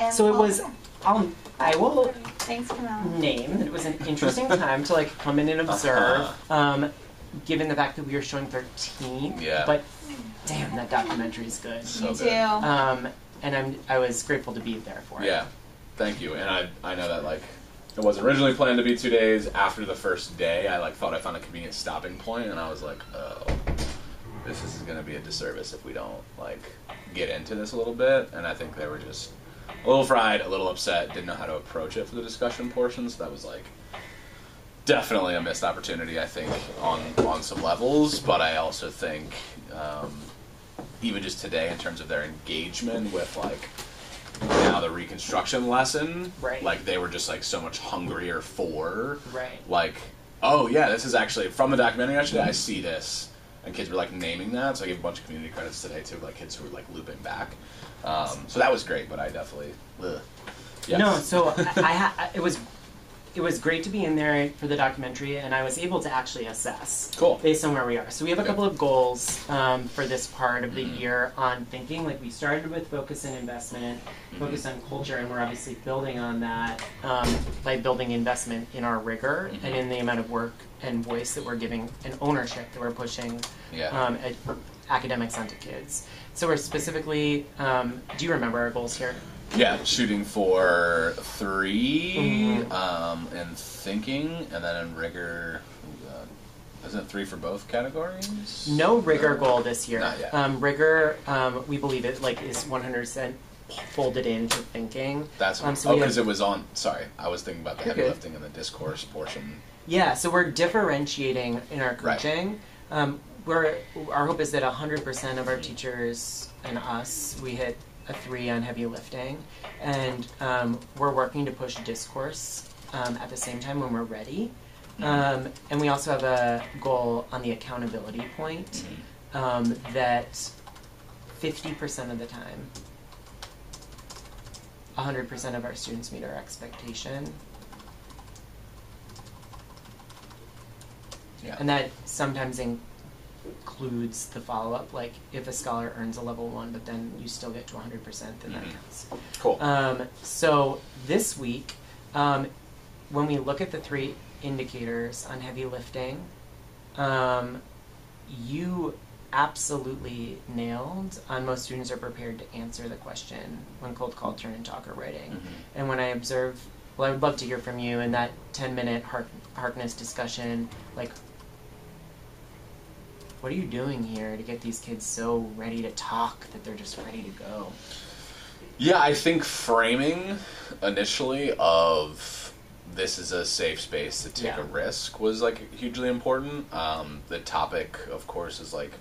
And So it Paul was. there. I will Thanks, Camille. name that it was an interesting time to like come in and observe. Given the fact that we were showing 13. Yeah. But damn, that documentary is good. So Me good. too. And I was grateful to be there for it. Yeah. Thank you. And I know that, like, it wasn't originally planned to be 2 days. After the first day, I, like, thought I found a convenient stopping point, and I was like, oh, this is going to be a disservice if we don't, like, get into this a little bit. And I think they were just a little fried, a little upset, didn't know how to approach it for the discussion portion, so that was, like, definitely a missed opportunity, I think, on some levels. But I also think, even just today, in terms of their engagement with, like, now the reconstruction lesson, Right. like, they were just, like, so much hungrier for, Right. like, oh yeah, this is actually from the documentary yesterday, I see this, and kids were, like, naming that. So I gave a bunch of community credits today too, like kids who were, like, looping back. So that was great, but I definitely yes. No, so it was great to be in there for the documentary, and I was able to actually assess Cool. based on where we are. So we have a Good. couple of goals for this part of the Mhm. year on thinking. Like, we started with focus and investment, focus on culture, and we're obviously building on that by building investment in our rigor Mhm. and in the amount of work and voice that we're giving and ownership that we're pushing Yeah. academics onto kids. So we're specifically, do you remember our goals here? Yeah, shooting for 3 Mhm. in thinking, and then in rigor, isn't it 3 for both categories? No rigor goal this year. Not yet. Rigor, we believe it is 100% folded into thinking. That's so oh, we have- because it was on. Sorry, I was thinking about the You're heavy good. lifting and the discourse portion. Yeah, so we're differentiating in our Right. coaching. Our hope is that 100% of our teachers and us, we hit a 3 on heavy lifting, and we're working to push discourse at the same time when we're ready. And we also have a goal on the accountability point that 50% of the time, 100% of our students meet our expectation. Yeah. And that sometimes includes the follow-up, like if a scholar earns a level 1 but then you still get to 100%, then that Mhm. counts. Cool. So this week, when we look at the 3 indicators on heavy lifting, you absolutely nailed on most students are prepared to answer the question when cold call, turn and talk, or writing. Mhm. And when I observe, well, I would love to hear from you in that 10-minute Harkness discussion, like, what are you doing here to get these kids so ready to talk that they're just ready to go? Yeah, I think framing initially of this is a safe space to take Yeah. a risk was, like, hugely important. The topic, of course, is, like,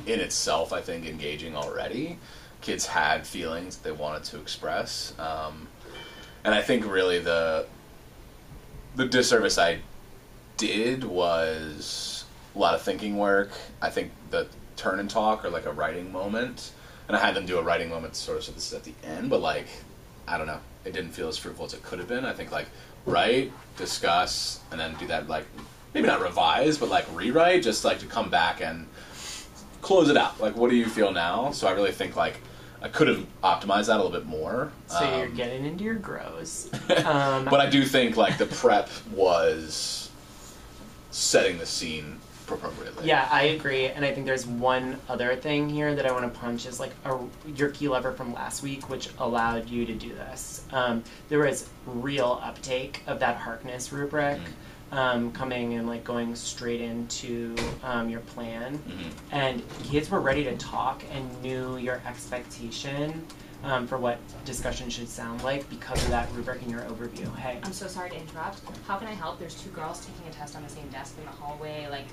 in itself, I think, engaging already. Kids had feelings that they wanted to express. And I think really the disservice I did was a lot of thinking work. I think the turn and talk or, like, a writing moment, and I had them do a writing moment sort of, so this is at the end, but, like, I don't know, it didn't feel as fruitful as it could have been. I think, like, write, discuss, and then do that, like, maybe not revise, but, like, rewrite, just, like, to come back and close it out. Like, what do you feel now? So I really think, like, I could have optimized that a little bit more. So you're getting into your grows. But I do think, like, the prep was setting the scene appropriately. Yeah, I agree, and I think there's one other thing here that I want to punch is like your key lever from last week, which allowed you to do this. There was real uptake of that Harkness rubric coming and like going straight into your plan, and kids were ready to talk and knew your expectation for what discussion should sound like because of that rubric in your overview. Hey. I'm so sorry to interrupt. How can I help? There's 2 girls taking a test on the same desk in the hallway. Like,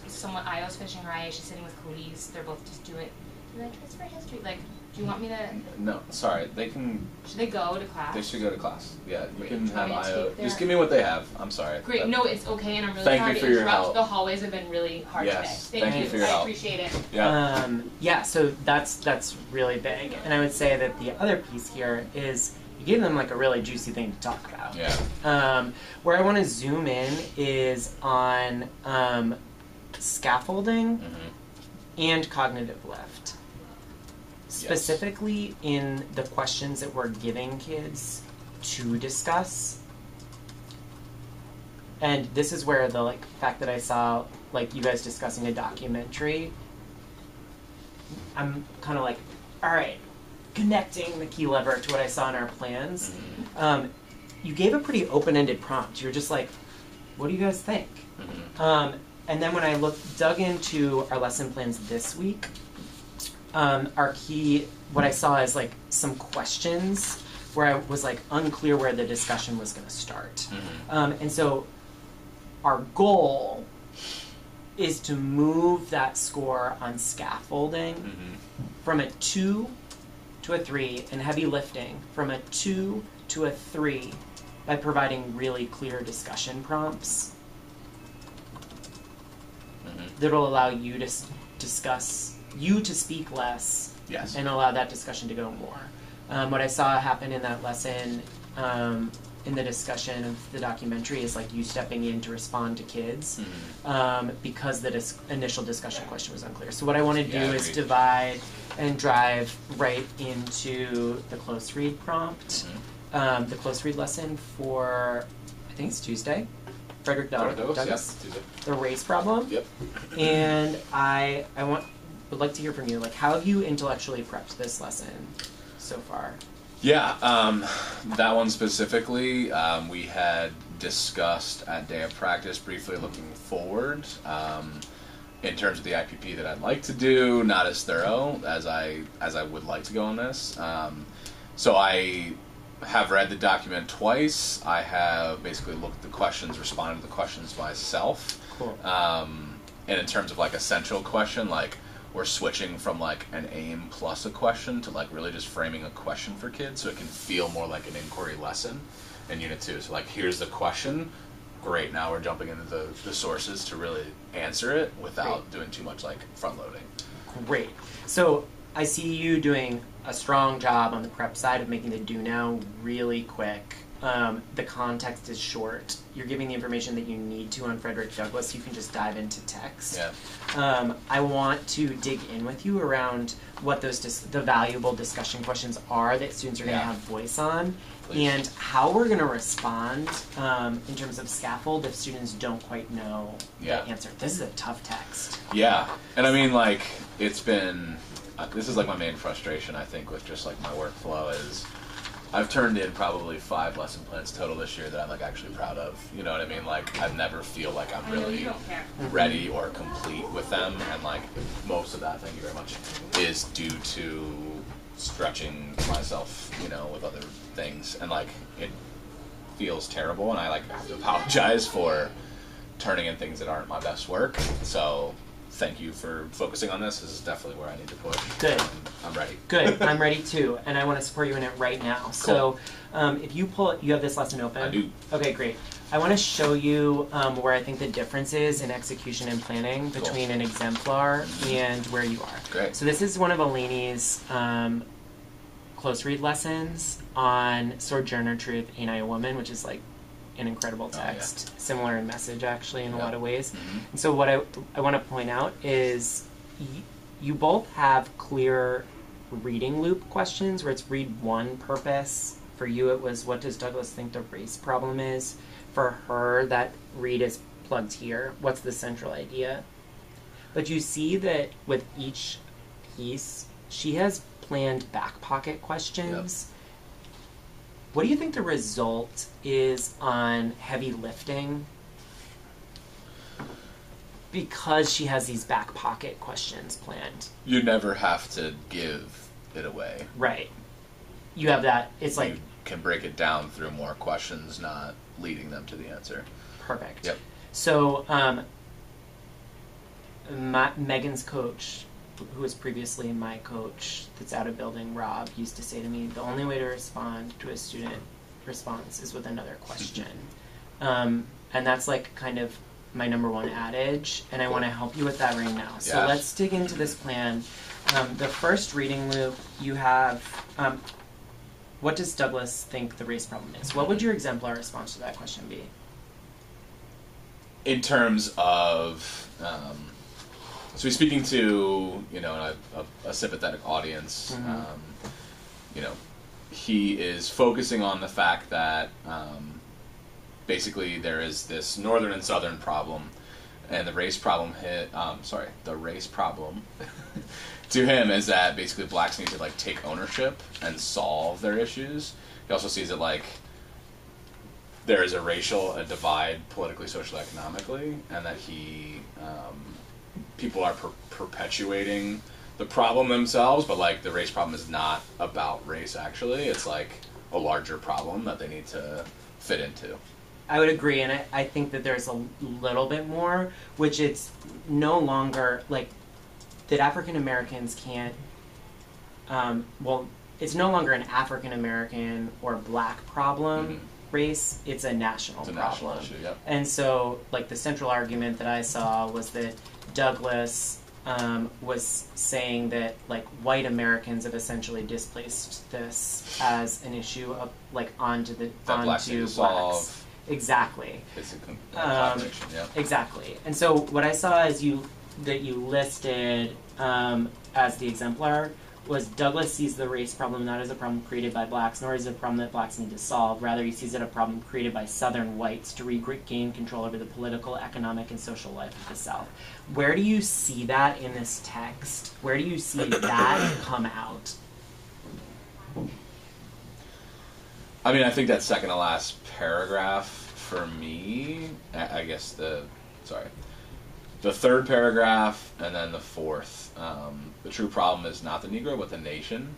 someone, Io's finishing her IA, she's sitting with Khalees. They're both just do it. They're like, it's for history. Like, do you want me to, No, sorry, they can. should they go to class? They should go to class. Yeah, you Great. can Do you have want me to IO. take their- Just give me what they have. I'm sorry. Great, That- no, it's okay, and I'm really Thank you sorry for to your interrupt. help. The hallways have been really hard Yes, today. thank you for your I help. appreciate it. Yeah. Yeah, so that's really big. And I would say that the other piece here is you gave them like a really juicy thing to talk about. Yeah. Where I want to zoom in is on scaffolding and cognitive lift. Specifically in the questions that we're giving kids to discuss. And this is where the like fact that I saw like you guys discussing a documentary, I'm kind of like, all right, connecting the key lever to what I saw in our plans, you gave a pretty open-ended prompt. You're just like, what do you guys think? And then when I dug into our lesson plans this week, what I saw is like some questions where I was like unclear where the discussion was going to start. And so our goal is to move that score on scaffolding from a 2 to a 3 and heavy lifting from a 2 to a 3 by providing really clear discussion prompts that'll allow you to to speak less Yes. and allow that discussion to go more. What I saw happen in that lesson, in the discussion of the documentary, is like you stepping in to respond to kids because the initial discussion question was unclear. So what I want to do is divide and drive right into the close read prompt, the close read lesson for, I think it's Tuesday, Frederick Douglass, Tuesday. the race problem. Yep. And I would like to hear from you. Like, how have you intellectually prepped this lesson so far? Yeah, that one specifically, we had discussed at day of practice briefly looking forward in terms of the IPP that I'd like to do, not as thorough as I would like to go on this. So I have read the document twice. I have basically looked at the questions, responded to the questions myself. Cool. And in terms of like a central question, like we're switching from like an aim plus a question to like really just framing a question for kids so it can feel more like an inquiry lesson in Unit 2. So like, here's the question. Great, now we're jumping into the sources to really answer it without doing too much like front loading. Great. So I see you doing a strong job on the prep side of making the do now really quick. The context is short. You're giving the information that you need to on Frederick Douglass. You can just dive into text. Yeah. I want to dig in with you around what those the valuable discussion questions are that students are going to have voice on. Please. And how we're going to respond in terms of scaffold if students don't quite know the answer. This is a tough text. Yeah, and I mean, like, it's been, this is like my main frustration, I think, with just like my workflow is I've turned in probably 5 lesson plans total this year that I'm like actually proud of. You know what I mean? Like, I never feel like I'm really ready or complete with them, and like most of that, thank you very much, is due to stretching myself, you know, with other things, and like it feels terrible, and I like have to apologize for turning in things that aren't my best work. So thank you for focusing on this. This is definitely where I need to push. Good. I'm ready. Good. I'm ready too, and I want to support you in it right now. Cool. So, if you you have this lesson open. I do. Okay, great. I want to show you where I think the difference is in execution and planning between an exemplar and where you are. Great. So this is one of Eleni's close read lessons on Sojourner Truth, Ain't I a Woman, which is like an incredible text, similar in message actually in a lot of ways. And so what I want to point out is you both have clear reading loop questions where it's read one purpose. For you it was, what does Douglass think the race problem is? For her, that read is plugged here. What's the central idea? But you see that with each piece, she has planned back pocket questions. What do you think the result is on heavy lifting? Because she has these back pocket questions planned. You never have to give it away. Right. You have that, it's like... You can break it down through more questions, not leading them to the answer. Perfect. Yep. So, Megan's coach, who was previously my coach that's out of building, Rob, used to say to me, the only way to respond to a student response is with another question. And that's like kind of my number one adage, and I want to help you with that right now. So let's dig into this plan. The first reading loop, you have, what does Douglass think the race problem is? What would your exemplar response to that question be? In terms of, so he's speaking to, you know, a sympathetic audience. You know, he is focusing on the fact that basically there is this northern and southern problem, And the race problem to him is that basically blacks need to like take ownership and solve their issues. He also sees it like there is a divide politically, socially, economically, and that people are perpetuating the problem themselves, but like the race problem is not about race actually. It's like a larger problem that they need to fit into. I would agree, and I think that there's a little bit more, which it's no longer like that African Americans can't. It's no longer an African American or black problem. Race, it's a national It's a problem. national issue, yep. And so, like, the central argument that I saw was that Douglas was saying that, like, white Americans have essentially displaced this as an issue of, like, onto blacks need to solve. Exactly. It's a contradiction, yeah. Exactly. And so what I saw is you listed as the exemplar was Douglas sees the race problem not as a problem created by blacks, nor as a problem that blacks need to solve. Rather, he sees it a problem created by Southern whites to regain control over the political, economic, and social life of the South. Where do you see that in this text? Where do you see that come out? I mean, I think that second to last paragraph for me, I guess the third paragraph and then the fourth. The true problem is not the Negro, but the nation.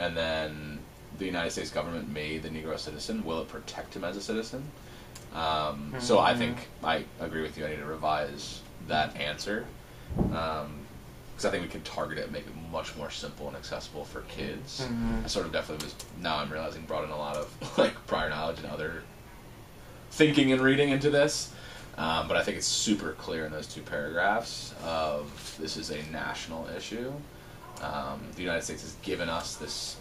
And then the United States government made the Negro a citizen. Will it protect him as a citizen? So I think I agree with you. I need to revise that answer. Because I think we can target it and make it much more simple and accessible for kids. I sort of definitely was, now I'm realizing, brought in a lot of like prior knowledge and other thinking and reading into this. But I think it's super clear in those two paragraphs of this is a national issue. The United States has given us this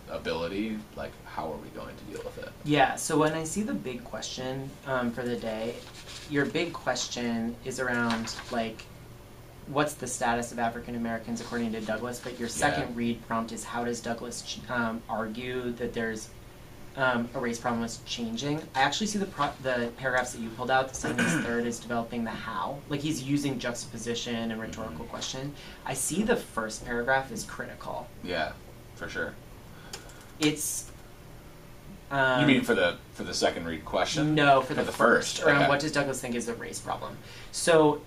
ability. Like, how are we going to deal with it? Yeah, so when I see the big question for the day, your big question is around, like, what's the status of African Americans according to Douglas? But your second read prompt is how does Douglas argue that there's a race problem was changing. I actually see the paragraphs that you pulled out. The second and third is developing the how. Like, he's using juxtaposition and rhetorical question. I see the first paragraph is critical. Yeah, for sure. It's. You mean for the second read question? No, for the first. Around okay. what does Douglas think is a race problem? So,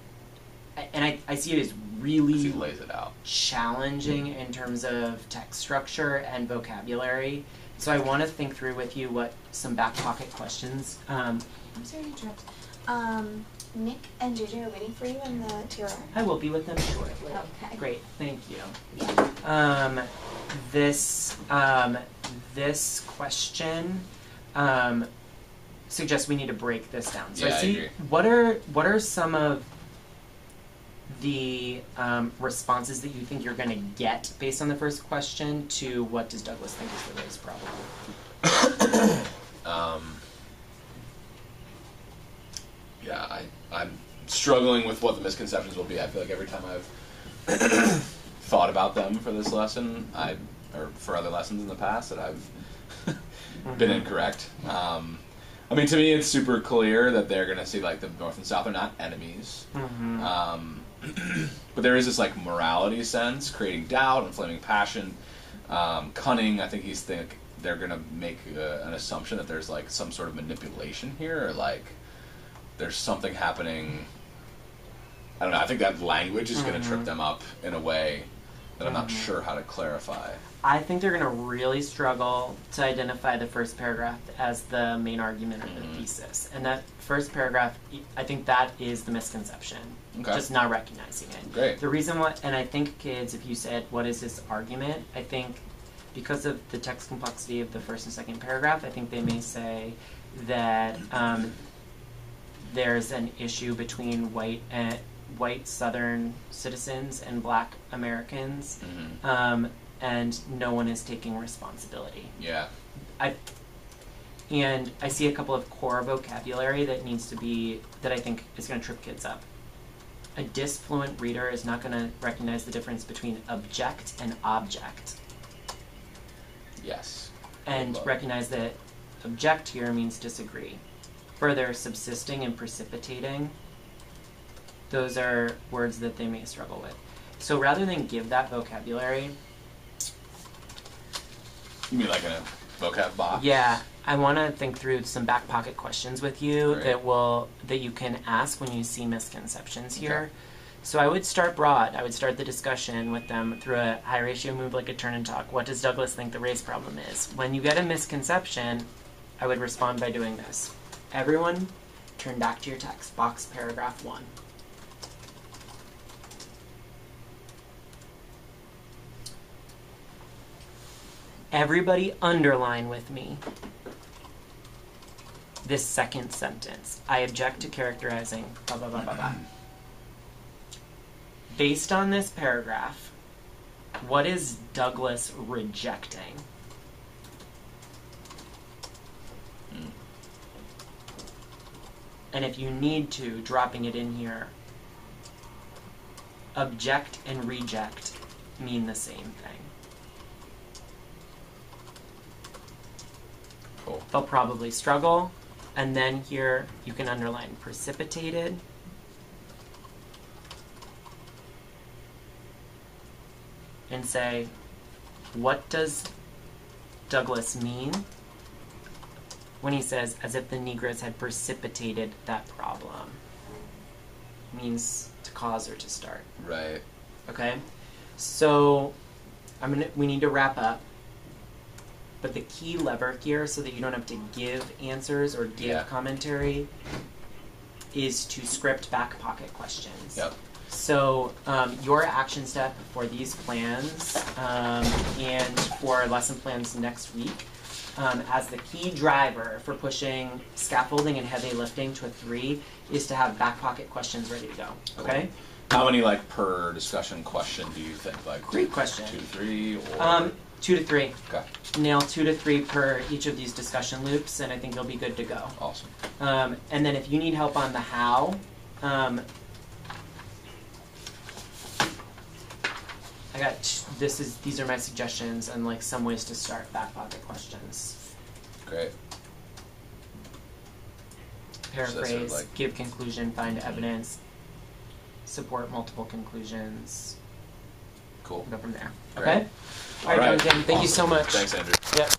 and I see it as really He lays it out. challenging in terms of text structure and vocabulary. So I want to think through with you what some back pocket questions. I'm sorry to interrupt. Nick and JJ are waiting for you in the TR. I will be with them shortly. Okay. Great, thank you. Yeah. This question suggests we need to break this down. So Yeah, I I see agree. what are some of the responses that you think you're going to get based on the first question to what does Douglas think is the race problem? I'm struggling with what the misconceptions will be. I feel like every time I've thought about them for this lesson, or for other lessons in the past, that I've been incorrect. I mean, to me, it's super clear that they're going to see, like, the North and South are not enemies. But there is this, like, morality sense, creating doubt, inflaming passion, cunning. I think they're going to make an assumption that there's, like, some sort of manipulation here, or, like, there's something happening. I don't know. I think that language is going to trip them up in a way that I'm not sure how to clarify. I think they're going to really struggle to identify the first paragraph as the main argument of the thesis. And that first paragraph, I think that is the misconception. Okay. Just not recognizing it. Great. The reason why, and I think kids, if you said, what is this argument? I think because of the text complexity of the first and second paragraph, I think they may say that there's an issue between white Southern citizens and black Americans, and no one is taking responsibility. Yeah. I see a couple of core vocabulary that I think is going to trip kids up. A disfluent reader is not going to recognize the difference between object and object. Yes. And recognize that object here means disagree. Further, subsisting and precipitating. those are words that they may struggle with. So rather than give that vocabulary, You mean like in a vocab box? yeah, I want to think through some back pocket questions with you Great. that you can ask when you see misconceptions here. Okay. So I would start broad. I would start the discussion with them through a high ratio move like a turn and talk. What does Douglas think the race problem is? When you get a misconception, I would respond by doing this. Everyone, turn back to your text. Box paragraph 1. Everybody underline with me this second sentence. I object to characterizing blah, blah, blah, blah, blah. Based on this paragraph, what is Douglas rejecting? And if you need to, dropping it in here, object and reject mean the same thing. Cool. They'll probably struggle. And then here you can underline precipitated. And say, what does Douglas mean when he says, as if the Negroes had precipitated that problem? Means to cause or to start. Right. Okay? So we need to wrap up. But the key lever here, so that you don't have to give answers or give Yeah. commentary, is to script back pocket questions. Yep. So your action step for these plans and for lesson plans next week, as the key driver for pushing scaffolding and heavy lifting to a 3, is to have back pocket questions ready to go. Okay? How many like per discussion question do you think? Like Great question. 2 to 3 or 2 to 3. Okay. Nail 2 to 3 per each of these discussion loops, and I think you'll be good to go. Awesome. And then if you need help on the how, I got these are my suggestions and like some ways to start back pocket questions. Great. Paraphrase, sort of like- give conclusion, find evidence, support multiple conclusions. Cool. Go from there. Great. Okay? All right, Jonathan, thank you so Awesome. much. Thanks, Andrew. Yep.